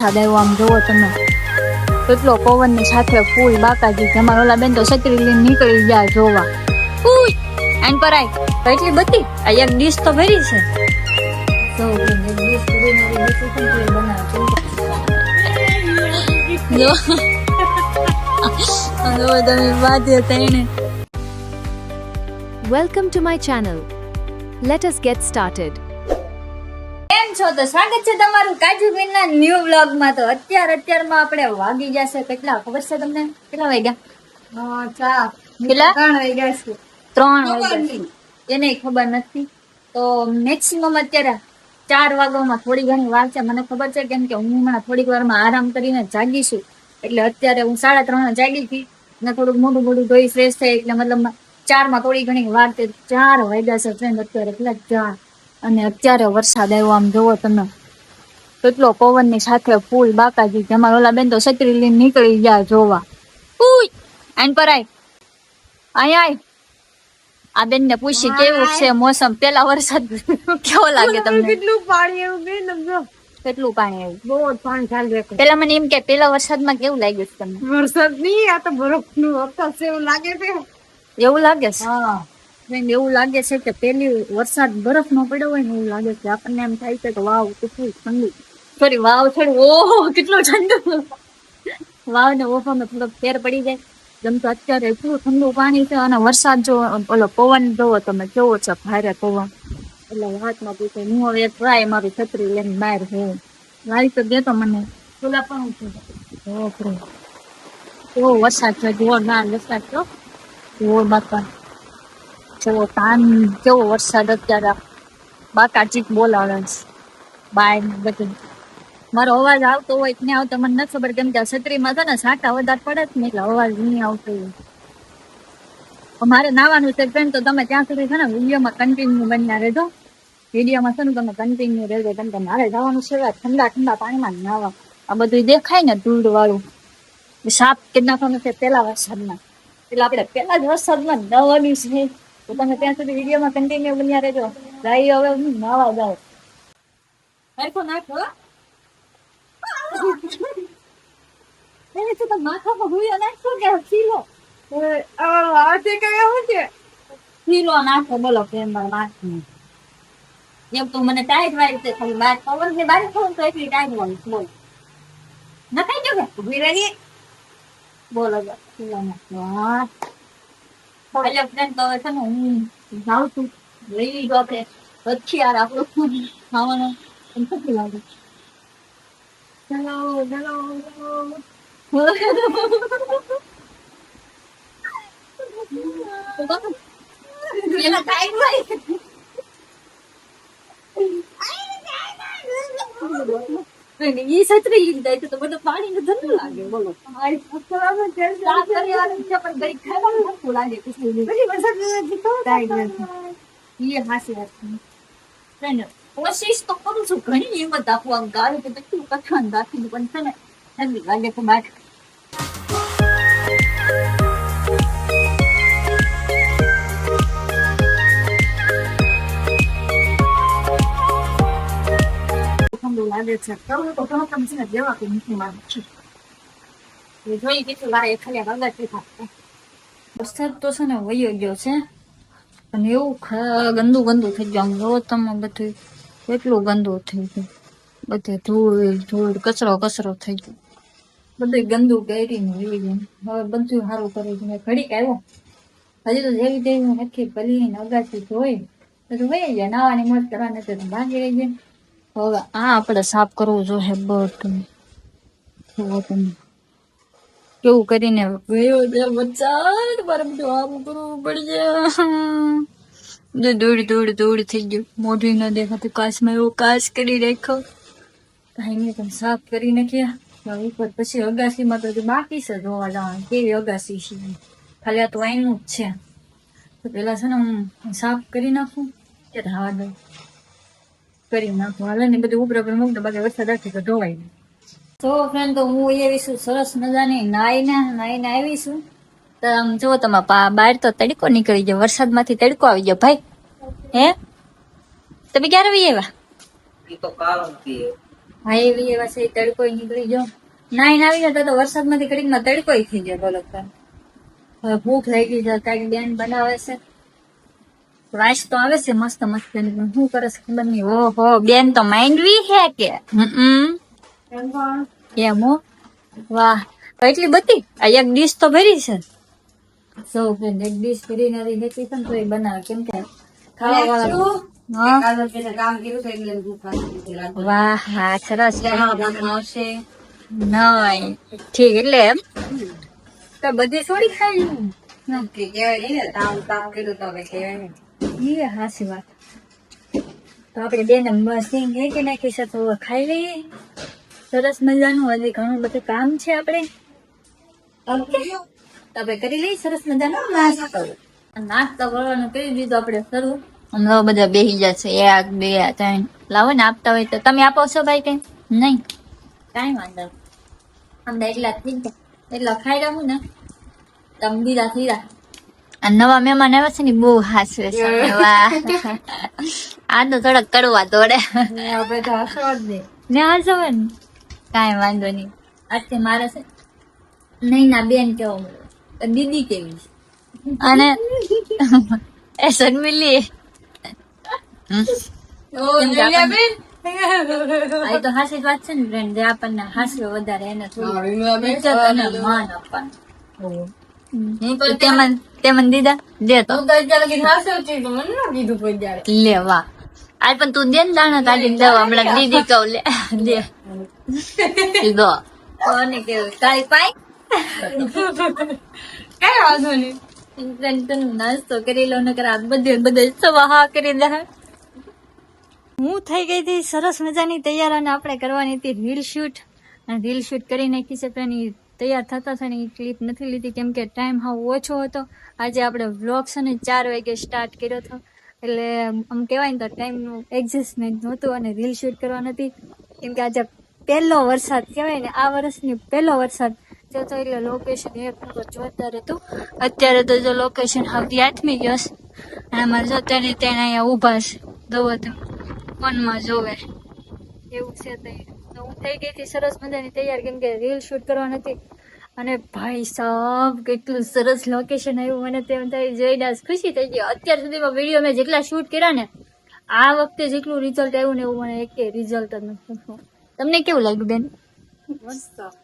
આવ્યો આમ જોવો તમે કેટલો પવનની સાથે ફૂલ બાકાજી તમારા ઓલા બેન તો છત્રી લઈને નીકળી ગયા જોવા. ઉઈ આન પર આય કેટલી બધી આ એક ડીશ તો ભરી છે. જો એક ડીશ ભરીને બીજું શું બનાવે જો હવે તમે વાજે તઈને. Welcome to my channel. Let us get started. કેમ છો? તો સ્વાગત છે તમારું કાજુબેનના ન્યુ વ્લોગ માં. તો અત્યારમાં આપણે વાગી જશે કેટલા ખબર છે તમને? કેટલા વાગ્યા? કેટલા? 3 વાગ્યા છે. 3 વાગ્યા એને ખબર નથી. તો મેક્સિમમ અત્યારે 4 વાગ્યામાં થોડી ઘણી વાર છે મને ખબર છે, કેમ કે હું હમણાં થોડીક વારમાં આરામ કરીને જાગીશું. એટલે અત્યારે હું 3:30 જાગી હતી ને થોડુંક મોઢું ધોઈ ફ્રેશ થઈ એટલે મતલબ 4 માં થોડી ઘણી વાર છે. 4 વાગ્યા છે ફ્રેન્ડ અત્યારે એટલે 4. અને અત્યારે વરસાદ આવ્યો આમ જોવો તમે કેટલો પવનની સાથે ફૂલ બાકાજી તમારા ઓલા બેન તો છત્રી લઈને નીકળી ગયા જોવા. ઉઈ આન પર આય આય આ બેન ને પૂછી કેવું છે મોસમ? પેલા વરસાદ કેવો લાગે તમને? કેટલું પાણી આવ્યું બેન સમજો. કેટલું પાણી આવ્યું? બહુ પાણી ચાલુ છે. પેલા મને એમ કે પેલા વરસાદમાં કેવું લાગ્યું છે તમને? વરસાદ નહીં, આ તો બરફનું વરસાદ છે એવું લાગે છે. એવું લાગે છે? હા એવું લાગે છે કે પેલી વરસાદ બરફ નો પડ્યો હોય ને એવું લાગે છે. આપણને એમ થાય છે કે વાવ કેટલું ઠંડુ, સોરી વાવ છોડ ઓહો કેટલું ઠંડુ. વાવ ને ઓફામાં થોડો ફેર પડી જાય. જેમ તો અત્યારે એટલું ઠંડુ પાણી છે અને વરસાદ જો ઓલો પવન જોવો તમે કેવો છે, ભારે પવન. એટલે વાતમાં પૂછે હું હવે ટ્રાય મારું છત્રી લઈને બહાર હું લાવી તો દેતો મને ખુલ્લા પણ છે. કેવો વરસાદ છે, જોરદાર વરસાદ છો જોર બાપા. કેવો તાન કેવો વરસાદ અત્યારે બાકાચીક બોલાવે છે બાય બધું. મારો અવાજ આવતો હોય કે નહીં આવતો મને નથી ખબર, કેમ કે છત્રીમાં છે ને છાંટા વધારે પડે જ ને એટલે અવાજ નહીં આવતો હોય. મારે નાવાનું છે ફ્રેન્ડ, તો તમે ત્યાં સુધી છે ને વિડીયોમાં કન્ટિન્યુ બન્યા રહેજો. વિડીયોમાં છે ને તમે કન્ટિન્યુ રહેજો, કેમ કે મારે જવાનું છે ઠંડા પાણીમાં નાવા. આ બધું દેખાય ને ધૂળ વાળું સાફ કરી નાખવાનું છે પેલા વરસાદમાં. એટલે આપણે પેલા જ વરસાદમાં નવાની છે. તો તમે ત્યાં સુધી વિડીયોમાં કન્ટિન્યુ બન્યા રહેજો. ગાઈ હવે હું નાવા જાઉં. હરખો નાખો એને તો માથામાં ભૂયો નાખો કે ખીલો આજે કયા શું છે? ખીલો નાખો બોલો કેમ નાખો એમ તો મને ટાઈટ વાળી છે ખાલી બાર પવન ને બાર ખોલ તો એટલી ટાઈટ વાળી બોલ નખાઈ ગયો કે ઉભી રહી બોલો ખીલો નાખો. હા એટલે ફ્રેન્ડ તો છે ને હું જાઉં છું, લઈ લીધો આપણે હથિયાર આપણું ખાવાનું નથી લાગે. ચલો એના ટાઈમ ઈ છત્રી જાય તો બધું પાણી ને ધંધો લાગે બોલો. કોશિશ તો કરું છું ઘણી હિંમત આપું આમ ગાળું તો કેટલું કથન રાખીને પણ છે ને ઠંડી લાગે તો બાર. લાગે છે કરવું તો ઘણું કામ છે ને જેવા કે નથી માનું છું. જોઈ કેટલું વાર ખાલી વગર થાય. વરસાદ તો છે ને વયો ગયો છે અને એવું ગંદુ થઈ ગયું. આમ જો તમે બધું કેટલું ગંદુ થઈ ગયું, બધે ધૂળ કચરો થઈ ગયો, બધું ગંદુ કરીને એવી ગયું. હવે બધું સારું કરે છે. ઘડીક આવ્યો હજી તો જેવી તેવી નક્કી ભલીને અગાસી ધોઈ બધું વહી જાય. નાવાની મોજ કરવાની તો ભાગી રહી જાય. હવે આ આપણે સાફ કરવું જોઈએ બધું. કેવું કરીને ગયો છે વરસાદ, મારે બધું આવું કરવું પડશે. ધૂળ થઈ ગયું, મોઢું ન દેખાતું. કાચમાં એવો કાચ કરી રાખ્યો. કાંઈ નહીં પણ સાફ કરી નાખ્યા. ઉપર પછી અગાસીમાં તો બાકી છે જોવા જવાનું કેવી અગાસી છે. ખાલી આ તો આઈનું જ છે. તો પેલા છે ને હું સાફ કરી નાખું કે ધાવા દઉં કરી નાખું. હાલે ને બધું ઉપર મૂકતો બાકી વરસાદ રાખી તો ધોવાય નહીં. તો ફ્રેન્ડ તો હું આવીશું સરસ મજાની નાઈને આવીશું. તો આમ જુઓ તમે બહાર તો તડકો નીકળી ગયો, વરસાદમાંથી તડકો આવી ગયો ભાઈ. હે તમે ક્યારે આવી આવ્યા? હાઈવી એવા છે તડકોય નીકળી ગયો નાઈન આવી જતો તો વરસાદમાંથી ઘડીકમાં તડકોય થઈ ગયો બોલો તો. હવે ભૂખ લાગી છે કાંઈક બેન બનાવે છે વાઇસ તો આવે છે મસ્ત મસ્ત એની પણ શું કરે છે ખબર નહીં. ઓહો બેન તો માંડવી છે કે એમ હો વાહ તો એટલી બધી આ એક ડીશ તો ભરી છે સૌ ફ્રેન્ડ એક ડીશ ભરી નથી હેતી છે ને તો એ બનાવે કેમ કે ખાવા વાળા વાહ હા સરસ આવશે નહીં ઠીક એટલે એમ તો બધી થોડી ખાઈ એ હાસી વાત તો આપણે બેને મશીન કે નાખી છે તો ખાઈ લઈએ સરસ મજાનું હજી ઘણું બધું કામ છે આપણે આપણે કરી લઈએ સરસ મજાનો નાસ્તો કરવાનું કરી દીધું આપણે શરૂ હમણાં બધા બેસી જશે 1 2 3 લાવો ને આપતા હોય તો તમે આપો છો ભાઈ કઈ નહીં કાંઈ વાંધો અમને એટલા થઈ ગયા એટલા ખાઈ રહું ને તમે દીધા થઈ રહ્યા આ નવા મહેમાન આવ્યા છે ને બહુ હાસવે છે વાહ આ તો થોડાક કડવા દોડે ને હસવે ને કાંઈ વાંધો નહીં આજથી મારે છે નહીં ના બેન કેવો મળે દીદી કેવી છે અને એ શર્મિલી આ તો હાસી જ વાત છે ને ફ્રેન્ડ જે આપણને હાસ્ય વધારે એને થોડું ઇજ્જત અને માન આપવાનું તે મને દીધા દે તો લે વાહ આજ પણ તું દે ને દાણા કાઢી દે હમણાં દીદી કહું લે દે દો કોને કેવું તારી પાઈ કઈ વાંધો નહીં નાસ્તો કરી લો નકર આ બધે સવા કરી દે હું થઈ ગઈ હતી સરસ મજાની તૈયાર અને આપણે કરવાની હતી રીલ શૂટ અને રીલ શૂટ કરી નાખી છે પણ એ તૈયાર થતા છે ને એ ક્લિપ નથી લીધી કેમ કે ટાઈમ હાવ ઓછો હતો આજે આપણે વ્લોગ છે ને 4 વાગે સ્ટાર્ટ કર્યો હતો એટલે આમ કહેવાય ને તો ટાઈમનું એડજસ્ટમેન્ટ નહોતું અને રીલ શૂટ કરવા નથી કેમ કે આજે પહેલો વરસાદ કહેવાય ને આ વર્ષની પહેલો વરસાદ જતો એટલે લોકેશન એક નંબર જોરદાર હતું અત્યારે તો જો લોકેશન હાવથી આથમી ગયો છે અને અમારે જો તેને અહીંયા ઊભા છે દવો તો ફોનમાં જોવે એવું છે તો હું થઈ ગઈ હતી સરસ મજાની તૈયાર કેમ કે રીલ શૂટ કરવા નથી અને ભાઈ સાહેબ કેટલું સરસ લોકેશન આવ્યું મને તેમ થાય જોઈને ખુશી થઈ ગઈ અત્યાર સુધીમાં વિડીયો મેં જેટલા શૂટ કર્યા ને આ વખતે જેટલું રિઝલ્ટ આવ્યું ને એવું મને એકે રિઝલ્ટ જ નથી તમને કેવું લાગ્યું બેન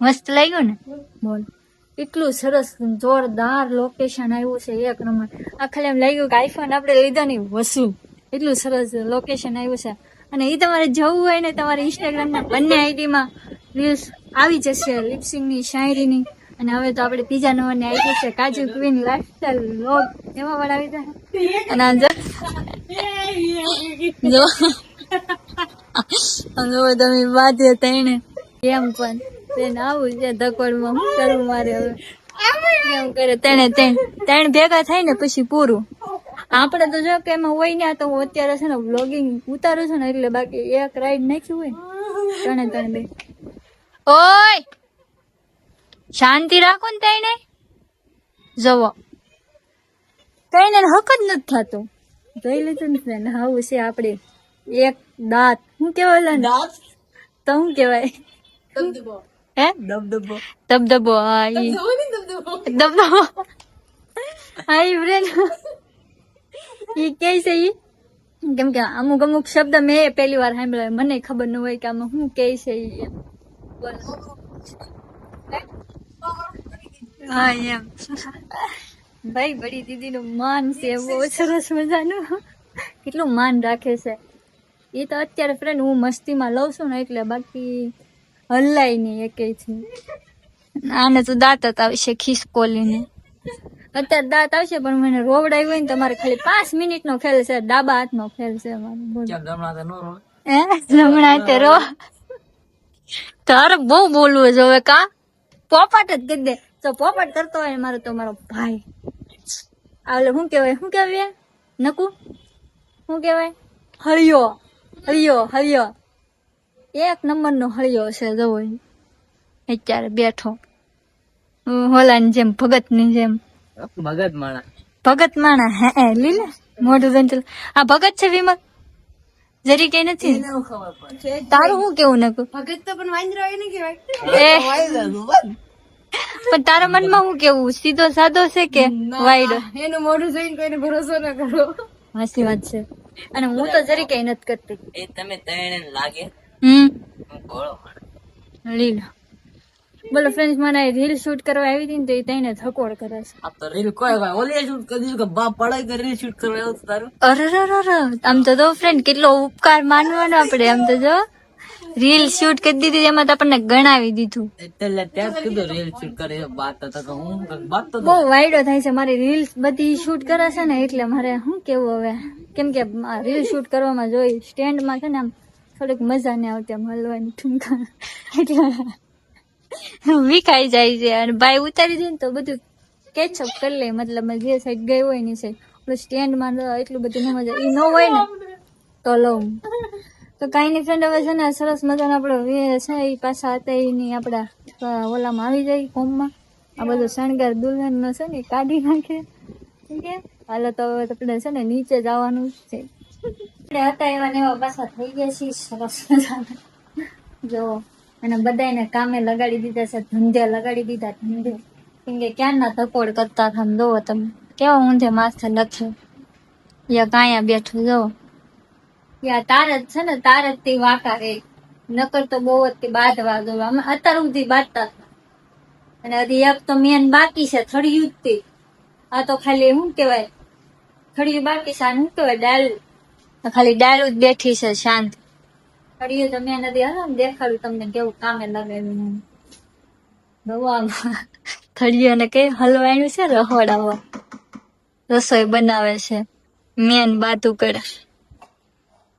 મસ્ત લાગ્યું ને બોલ એટલું સરસ જોરદાર લોકેશન આવ્યું છે એક નંબર આ ખાલી એમ લાગ્યું કે આઈફોન આપણે લીધા નહીં વસુ એટલું સરસ લોકેશન આવ્યું છે અને એ તમારે જવું હોય ને તમારે ઇન્સ્ટાગ્રામના બંને આઈડીમાં રીલ્સ આવી જશે લિપસિંગની શાયરીની અને હવે તો આપણે ત્રીજા નંબરની આઈડી છે કાજુ ક્વીન લાઈફસ્ટાઈલ વ્લોગ એમાં પણ આવી જાય અને જો તમે બાજે તઈને કેમ પણ તેને આવું છે ધકોડમાં શું કરવું મારે હવે કેમ કરે તેને ત્રણ ભેગા થાય ને પછી પૂરું આપણે તો જો કે એમાં હોય ને તો હું અત્યારે છે ને વ્લોગિંગ ઉતારું છું ને એટલે બાકી એક રાઈડ નાખ્યું હોય ને ત્રણે બે ઓય શાંતિ રાખો ને તઈને જવો તઈને હક જ નથી થતું જોઈ લીધું ને ફ્રેન્ડ આવું છે આપણે એક દાંત શું કેવાય દાંત તો શું કેવાય હે દબદબો હા દબદબો હા ફ્રેન્ડ ઈ કે છે ઈ કેમ કે અમુક શબ્દ મેં પહેલી વાર સાંભળ્યા મને ખબર ન હોય કે આમાં શું કે છે ઈ હા એમ ભાઈ બડી દીદી નું માન છે બહુ સરસ મજાનું કેટલું માન રાખે છે એ તો અત્યારે ફ્રેન્ડ હું મસ્તીમાં લઉં છું ને એટલે બાકી હલાય નહીં એકેયથી આને તો દાંત જ આવશે ખિસકોલીને અત્યારે દાંત આવશે પણ મને રોવડાવ્યું હોય ને તમારે ખાલી 5 મિનિટનો ખેલ છે ડાબા હાથનો ખેલ છે જમણા તે રો તારે બહુ બોલવું છે હવે કા પોપટ જ કરી દે તો પોપટ કરતો હોય મારો તો મારો ભાઈ આવલે શું કેવાય નકુ શું કેવાય હળિયો એક નંબરનો હળિયો છે જવો અત્યારે બેઠો હોલાની જેમ ભગતની જેમ ભગત માણા હે લીલે મોઢું આ ભગત છે વિમલ જરી કઈ નથી એને ખબર પડે તારું શું કેવું નકું ભગત તો પણ વાંદરો હોય ને કેવાય પણ તારા મનમાં શું કેવું સીધો સાદો છે કે વાયડો એનું મોઢું જોઈને કોઈને ભરોસો ન કરો હાસી વાત છે અને હું તો જરી કઈ નથી કરતી એ તમે ત્રણે લાગે હમ ઘોડો લીલો બોલો ફ્રેન્ડ્સ મને રીલ શૂટ કરવા આવી હતી ને તો એ તઈને થકોડ કરે છે આ તો રીલ કોઈ ઓલી શૂટ કરી દીધું કે બાપ પડાઈ કરી રીલ શૂટ કરવા આવ્યો તારું અરે આમ તો જો ફ્રેન્ડ કેટલો ઉપકાર માનવાનો આપણે આમ તો જો રીલ શૂટ કરી દીધી એમાં તો આપણને ગણાવી દીધું એટલે ત્યાં જ કીધું રીલ શૂટ કરે બાત તો હું બાત તો બહુ વાયડો થાય છે મારી રીલ્સ બધી શૂટ કરે છે ને એટલે મારે શું કેવું હવે કેમ કે રીલ શૂટ કરવામાં જોઈ સ્ટેન્ડમાં છે ને આમ થોડીક મજા નહીં આવતી આમ હલવાની ઠુમકા એટલે વિખાઈ જાય છે અને ભાઈ ઉતારી દે ને તો બધું કેચઅપ કરી લે મતલબ જે સાઈડ ગઈ હોય ની સાઈડ સ્ટેન્ડમાં એટલું બધું ન મજા એ ન હોય ને તો લઉં તો કાંઈ નહીં ફ્રેન્ડ હવે છે ને સરસ મજાનો આપણો છે એ પાછા હતા એની આપણા ઓલામાં આવી જાય હોમમાં આ બધો શણગાર દુલ્હનનો છે ને કાઢી નાખે ઠીક છે હાલો તો હવે આપણે છે ને નીચે જવાનું છે આપણે હતા એવા ને એવા પાછા થઈ ગયા છીએ સરસ મજાના જો અને બધાને કામે લગાડી દીધા છે ધંધે લગાડી દીધા ધંધે કેમ કે ક્યારના ધકોડ કરતા હતા દો તમે કેવા ઊંધે માથે લખ્યું યા કાંયા બેઠું જો યા તાર જ છે ને તાર જ તે વાંકા રે નકર તો બહુ જ તે બાંધવા દો અમે અત્યાર સુધી બાંધતા હતા અને હજી એક તો મેન બાકી છે થળિયું જ તે આ તો ખાલી શું કેવાય થળિયું બાકી છે શું કેવાય ડાળું ખાલી ડાળું જ બેઠી છે શાંત થળિયું તો મેં નથી હાલો ને દેખાડું તમને કેવું કામે લગાવ્યું ભગવાન થળિયું ને કઈ હલવાયું છે રહોડાવા રસોઈ બનાવે છે મેન બાતું કરે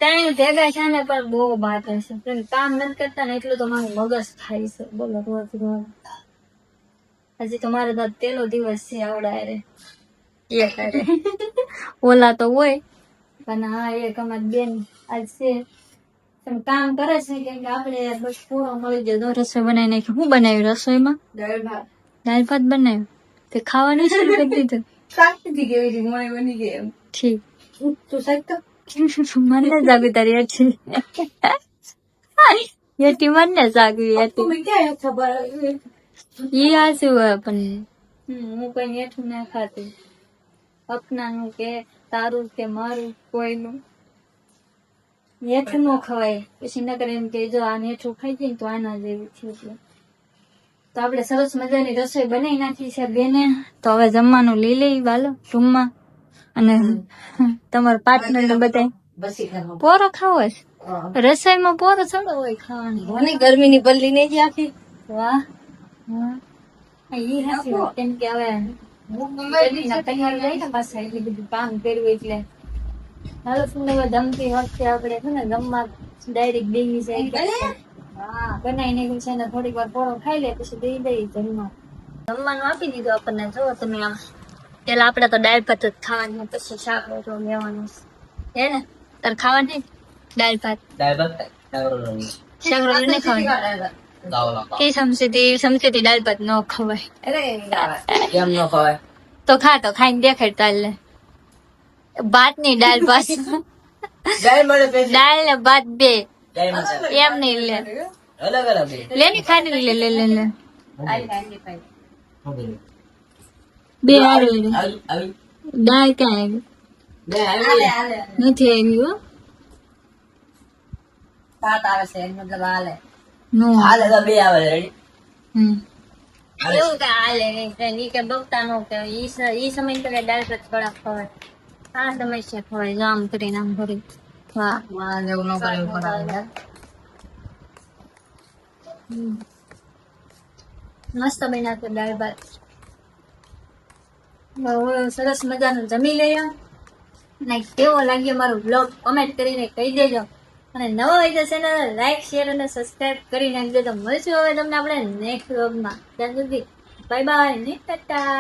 ત્યાં ભેગા છે ને પણ બહુ બાતે છે પણ કામ નથી કરતા ને એટલું તો મારું મગજ થાય છે બોલો રોજ હજી તો મારે તો તેલો દિવસ છે આવડા રે એ કરે ઓલા તો હોય પણ હા એક અમારી બેન આજ છે પણ કામ કરે છે કેમ કે આપણે બસ પૂરો મળી જાય તો રસોઈ બનાવી નાખી શું બનાવ્યું રસોઈમાં દાળ ભાત બનાવ્યું તે ખાવાનું શરૂ કરી દીધું શાકથી કેવી રીતે મને બની ગઈ એમ ઠીક તું શાક તો મને જાગી તારી યટી યટી મને જાગી યટી તમે ક્યાં ખબર ઈ હાસું હોય પણ હું કઈ હેઠું ના ખાતી અપનાનું કે તારું કે મારું કોઈનું હેઠું ન ખવાય પછી નકર એમ કે જો આ હેઠું ખાઈ જાય ને તો આના જેવું છે એટલે તો આપણે સરસ મજાની રસોઈ બનાવી નાખી છે બેને તો હવે જમવાનું લઈ લઈ વાલો રૂમમાં અને તમારા પાર્ટનર ને બધા બસી કરવા પોરો ખાવો છે રસોઈમાં પોરો થોડો હોય ખાવાનો મને ગરમીની પલ્લી નહીં જ આખી વાહ ઈ હાસી વાત. કેમ કે હવે ગરમીના તૈયાર જાય ને પાછા એટલી બધું કામ કર્યું એટલે હાલો તમને હવે ધમતી વખતે આપણે છે ને જમવા ડાયરેક્ટ દેવી જાય હા બનાવી નાખ્યું છે ને થોડીક વાર પોરો ખાઈ લે પછી દઈ દઈ જમવાનું આપી દીધું આપણને જો તમે આમ પેલા આપડે તો દાળ ભાત જ ખાવાની પછી શાક રોટલો લેવાનું હે ને તારે ખાવા નહીં દાળ ભાત દાળ ભાત શાક રોટલો નહીં ખાવાનું કે સમસીથી દાળ ભાત ન ખવાય કેમ ન ખવાય તો ખા તો ખાઈને દેખાડ તાલે ભાત ની દાળ ભાત દાળ મળે પેલી દાળ ને ભાત બે દાળ મળે એમ નહીં લે અલગ અલગ લે ની ખાને લે લે લે લે આવી બે આવી આવી દાળ ક્યાં આવી બે આવી નથી આવી હો સાત આવે છે મતલબ હાલે નો હાલે તો બે આવે રેડી એવું કે હાલે ઈ કે બગતા નો કે ઈ સમય તો દાળ ભાત થોડા ખવાય આ સમય છે ખવાય જામ કરીને આમ ભરી વાહ મારા જેવું ન કરે ઉપર આવે મસ્ત બન્યા તો દાળ ભાત હવે સરસ મજાનું જમી લઈએ અને કેવો લાગ્યો મારો બ્લોગ કમેન્ટ કરીને કહી દેજો અને નવો હોય તો ચેનલ લાઈક શેર અને સબસ્ક્રાઇબ કરી નાખજો તો મળશું હવે તમને આપણે નેક્સ્ટ વ્લોગમાં ત્યાં સુધી બાય બાય ને ટાટા